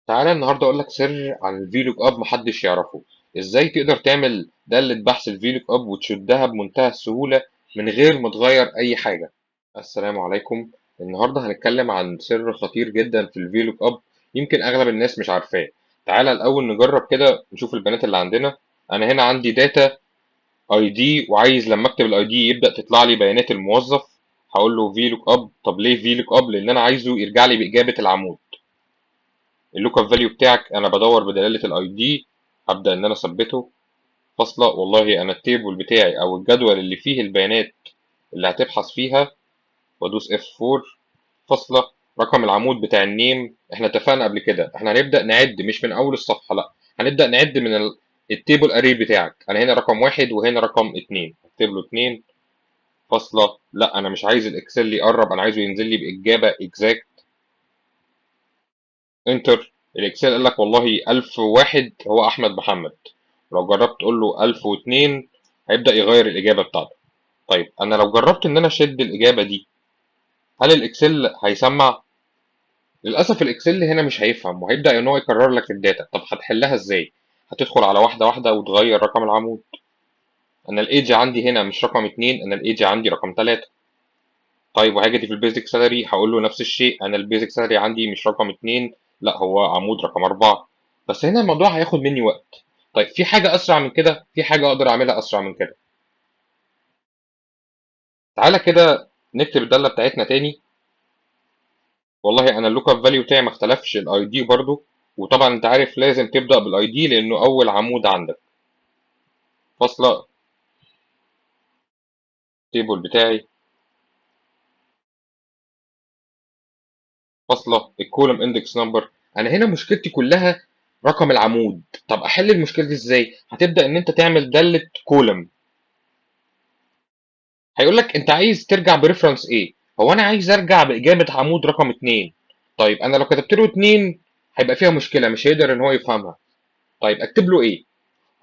تعالى النهارده اقول لك سر عن الفيلوك اب محدش يعرفه. ازاي تقدر تعمل دالة بحث الفيلوك اب وتشدها بمنتهى السهولة من غير ما تغير اي حاجة. السلام عليكم. النهارده هنتكلم عن سر خطير جدا في الفيلوك اب، يمكن اغلب الناس مش عارفاه. تعالى الاول نجرب كده نشوف البيانات اللي عندنا. انا هنا عندي داتا اي دي، وعايز لما اكتب الاي دي يبدأ تطلع لي بيانات الموظف. هقول له فيلوك اب. طب ليه فيلوك اب؟ لان انا عايزه يرجع لي باجابة العمود. اللوك اب فاليو بتاعك انا بدور بدلاله الاي دي. هبدا ان انا اثبته فاصله. والله انا التيبل بتاعي او الجدول اللي فيه البيانات اللي هتبحث فيها، وادوس اف 4 فاصله. رقم العمود بتاع النيم احنا اتفقنا قبل كده احنا هنبدا نعد مش من اول الصفحه، لا، هنبدا نعد من التيبل اري بتاعك. انا هنا رقم واحد وهنا رقم اتنين، اكتب له اتنين فاصله. لا، انا مش عايز الاكسل يقرب، انا عايزه ينزل لي باجابه اكزاكت. انتر. الاكسل قال لك والله 1001 هو احمد محمد. لو جربت تقول له 1002 هيبدا يغير الاجابه بتاعته. طيب انا لو جربت ان انا اشد الاجابه دي، هل الاكسل هيسمع؟ للاسف الاكسل هنا مش هيفهم وهيبدا ان هو يكرر لك الداتا. طب هتحلها ازاي؟ هتدخل على واحده واحده وتغير رقم العمود. انا الايدج عندي هنا مش رقم 2، انا الايدج عندي رقم 3. طيب وهاجي في البيزك سالري هقول له نفس الشيء، انا البيزك سالري عندي مش رقم 2، لا هو عمود رقم 4. بس هنا الموضوع هياخد مني وقت. طيب في حاجة أسرع من كده؟ في حاجة أقدر أعملها أسرع من كده. تعالى كده نكتب الدالة بتاعتنا تاني. والله أنا اللوك اب فاليو بتاعي ما اختلفش، الاي دي برضو. وطبعا أنت عارف لازم تبدأ بالاي دي لأنه أول عمود عندك. فاصلة. التيبل بتاعي فاصلة الكولوم اندكس نمبر. أنا هنا مشكلتي كلها رقم العمود. طب أحل المشكلة دي إزاي؟ هتبدأ إن أنت تعمل دالة كولوم. هيقول لك انت عايز ترجع بريفرنس ايه؟ هو انا عايز ارجع باجابه عمود رقم 2. طيب انا لو كتبت له 2 هيبقى فيها مشكله، مش هيقدر ان هو يفهمها. طيب اكتب له ايه؟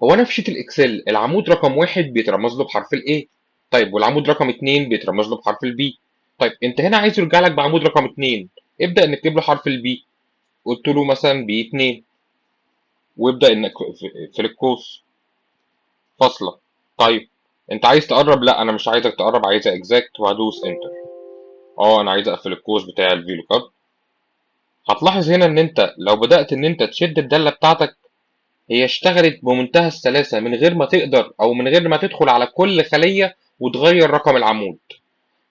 هو انا في شيت الاكسل العمود رقم 1 بيترمز له بحرف الاي. طيب والعمود رقم 2 بيترمز له بحرف البي. طيب انت هنا عايز يرجع لك بعمود رقم 2، ابدا نكتب له حرف البي. قلت له مثلا بي 2، وابدا انك في القوس فاصله. طيب انت عايز تقرب؟ لا انا مش عايزك تقرب، عايزها اكزاكت، وهدوس انتر. اه انا عايز اقفل القوس بتاع الفيلوك اب. هتلاحظ هنا ان انت لو بدأت ان انت تشد الدالة بتاعتك، هي اشتغلت بمنتهى السلاسة من غير ما تقدر او من غير ما تدخل على كل خلية وتغير رقم العمود.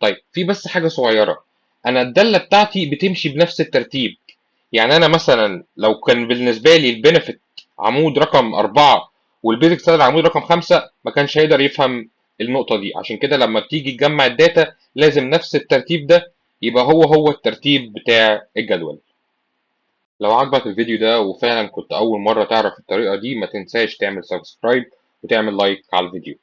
طيب في بس حاجة صغيرة، انا الدالة بتاعتي بتمشي بنفس الترتيب. يعني انا مثلا لو كان بالنسبة لي البنفيت عمود رقم 4 والبيزك سالري عمود رقم 5، ما كانش هيقدر يفهم النقطة دي. عشان كده لما بتيجي تجمع الداتا لازم نفس الترتيب ده يبقى هو الترتيب بتاع الجدول. لو عجبك الفيديو ده وفعلا كنت أول مرة تعرف الطريقة دي، ما تنساش تعمل سبسكرايب وتعمل لايك على الفيديو.